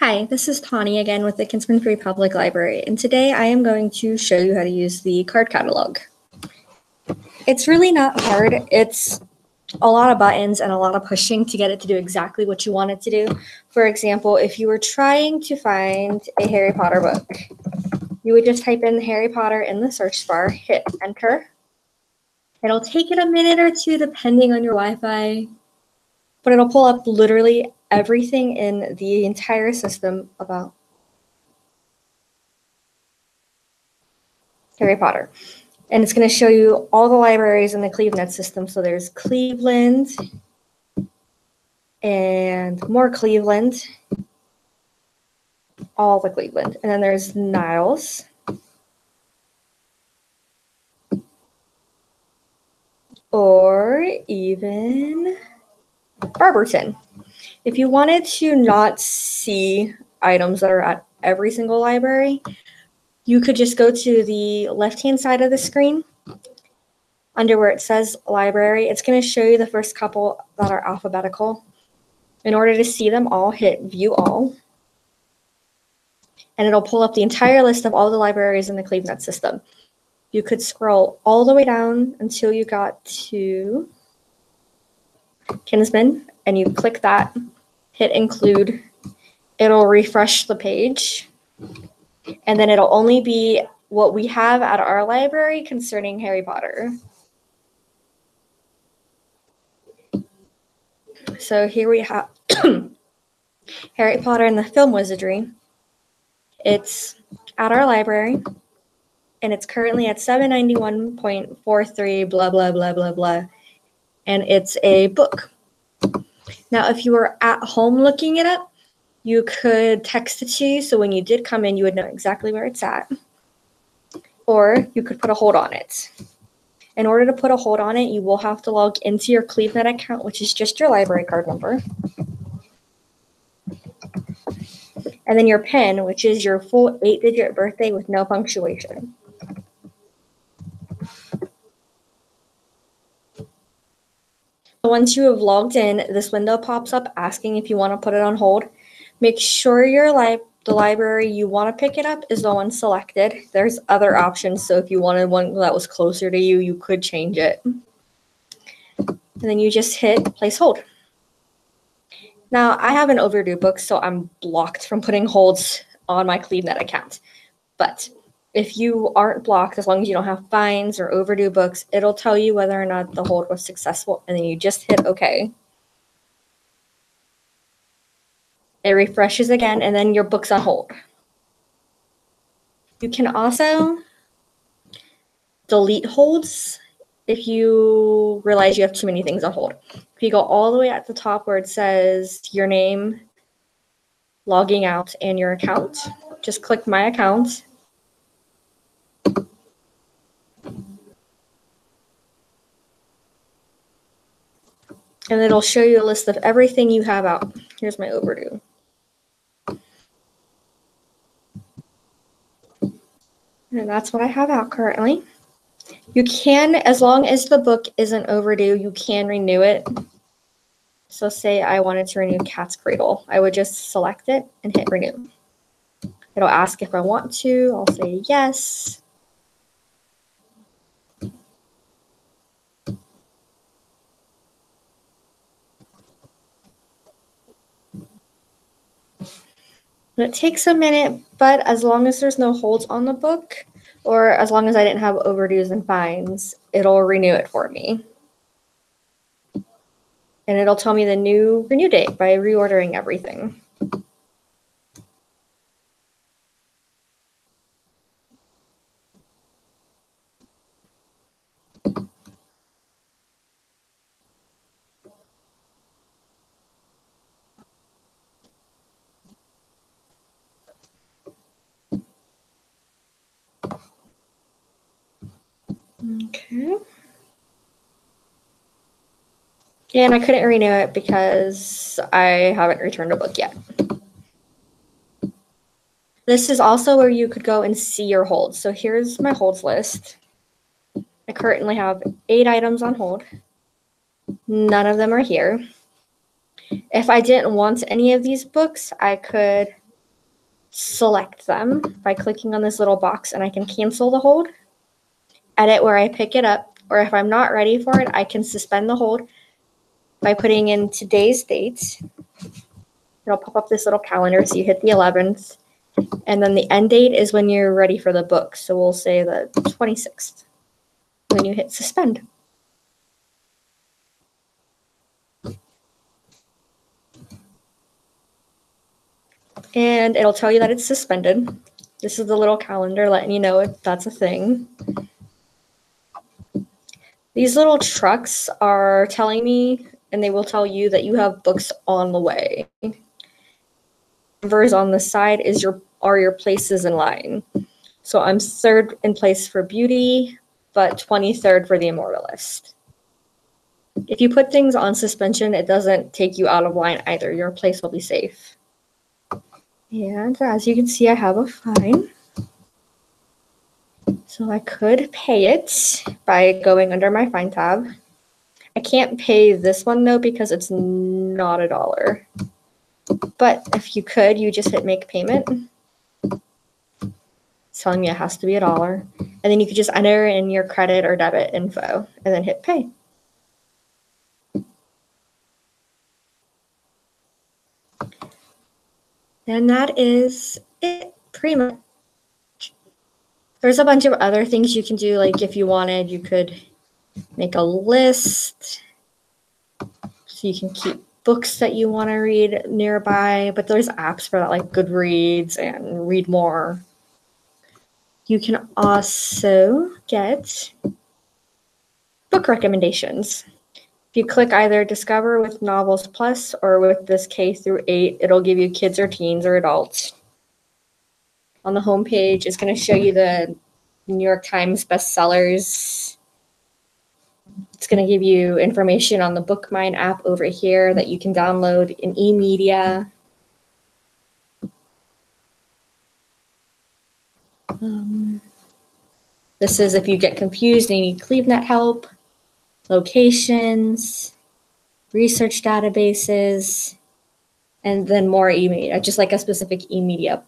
Hi, this is Tawny again with the Kinsman Free Public Library, and today I am going to show you how to use the card catalog. It's really not hard. It's a lot of buttons and a lot of pushing to get it to do exactly what you want it to do. For example, if you were trying to find a Harry Potter book, you would just type in Harry Potter in the search bar, hit enter. It'll take it a minute or two depending on your Wi-Fi, but it'll pull up literally everything in the entire system about Harry Potter. And it's going to show you all the libraries in the Clevnet system. So there's Cleveland and more Cleveland, all the Cleveland. And then there's Niles. Or even Barberton. If you wanted to not see items that are at every single library, you could just go to the left-hand side of the screen under where it says library. It's going to show you the first couple that are alphabetical. In order to see them all, hit view all. And it'll pull up the entire list of all the libraries in the Clevnet system. You could scroll all the way down until you got to Kinsman, and you click that, hit include. It'll refresh the page, and then it'll only be what we have at our library concerning Harry Potter. So here we have Harry Potter and the Film Wizardry. It's at our library, and it's currently at 791.43 blah, blah, blah, blah, blah. And it's a book. Now, if you were at home looking it up, you could text it to you, so when you did come in, you would know exactly where it's at. Or you could put a hold on it. In order to put a hold on it, you will have to log into your Clevnet account, which is just your library card number. And then your PIN, which is your full 8-digit birthday with no punctuation. Once you have logged in, this window pops up asking if you want to put it on hold. Make sure the library you want to pick it up is the one selected. There's other options, so if you wanted one that was closer to you, you could change it. And then you just hit place hold. Now, I have an overdue book, so I'm blocked from putting holds on my Clevnet account. But if you aren't blocked, as long as you don't have fines or overdue books, it'll tell you whether or not the hold was successful, and then you just hit OK. It refreshes again, and then your book's on hold. You can also delete holds if you realize you have too many things on hold. If you go all the way at the top where it says your name, logging out, and your account, just click my account. And it'll show you a list of everything you have out. Here's my overdue. And that's what I have out currently. You can, as long as the book isn't overdue, you can renew it. So say I wanted to renew Cat's Cradle. I would just select it and hit renew. It'll ask if I want to. I'll say yes. It takes a minute, but as long as there's no holds on the book, or as long as I didn't have overdues and fines, it'll renew it for me. And it'll tell me the new renew date by reordering everything. Okay. And I couldn't renew it because I haven't returned a book yet. This is also where you could go and see your holds. So here's my holds list. I currently have 8 items on hold. None of them are here. If I didn't want any of these books, I could select them by clicking on this little box, and I can cancel the hold, edit where I pick it up, or if I'm not ready for it, I can suspend the hold by putting in today's date. It'll pop up this little calendar, so you hit the 11th, and then the end date is when you're ready for the book. So we'll say the 26th when you hit suspend. And it'll tell you that it's suspended. This is the little calendar letting you know if that's a thing. These little trucks are telling me, and they will tell you that you have books on the way. Numbers on the side are your places in line. So I'm 3rd in place for Beauty, but 23rd for The Immortalist. If you put things on suspension, it doesn't take you out of line either. Your place will be safe. And as you can see, I have a fine. So I could pay it by going under my fine tab. I can't pay this one though because it's not $1. But if you could, you just hit make payment. It's telling me it has to be $1. And then you could just enter in your credit or debit info and then hit pay. And that is it, pretty much. There's a bunch of other things you can do, like if you wanted, you could make a list so you can keep books that you want to read nearby, but there's apps for that, like Goodreads and Read More. You can also get book recommendations. If you click either Discover with Novels Plus or with this K through 8, it'll give you kids or teens or adults. On the home page, it's going to show you the New York Times bestsellers. It's going to give you information on the BookMine app over here that you can download in eMedia. This is if you get confused and you need Clevnet help, locations, research databases, and then more eMedia, just like a specific eMedia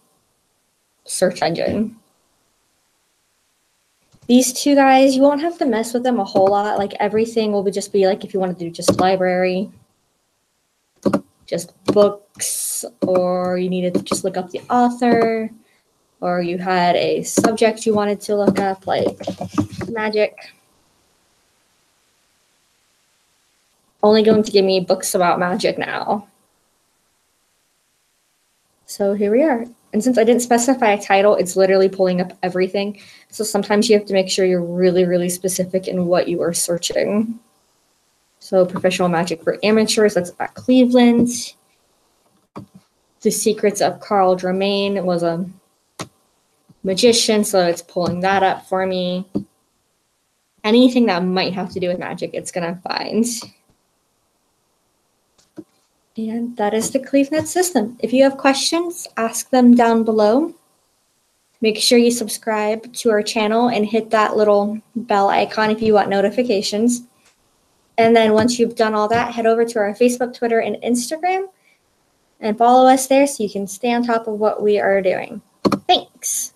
search engine. These two guys, you won't have to mess with them a whole lot. Like everything will just be like if you want to do just library, just books, or you needed to just look up the author, or you had a subject you wanted to look up, like magic. Only going to give me books about magic now. So here we are. And since I didn't specify a title, it's literally pulling up everything. So sometimes you have to make sure you're really, really specific in what you are searching. So Professional Magic for Amateurs, that's at Cleveland. The Secrets of Carl Dramain was a magician, so it's pulling that up for me. Anything that might have to do with magic, it's going to find. And that is the Clevnet system. If you have questions, ask them down below. Make sure you subscribe to our channel and hit that little bell icon if you want notifications. And then once you've done all that, head over to our Facebook, Twitter, and Instagram and follow us there so you can stay on top of what we are doing. Thanks.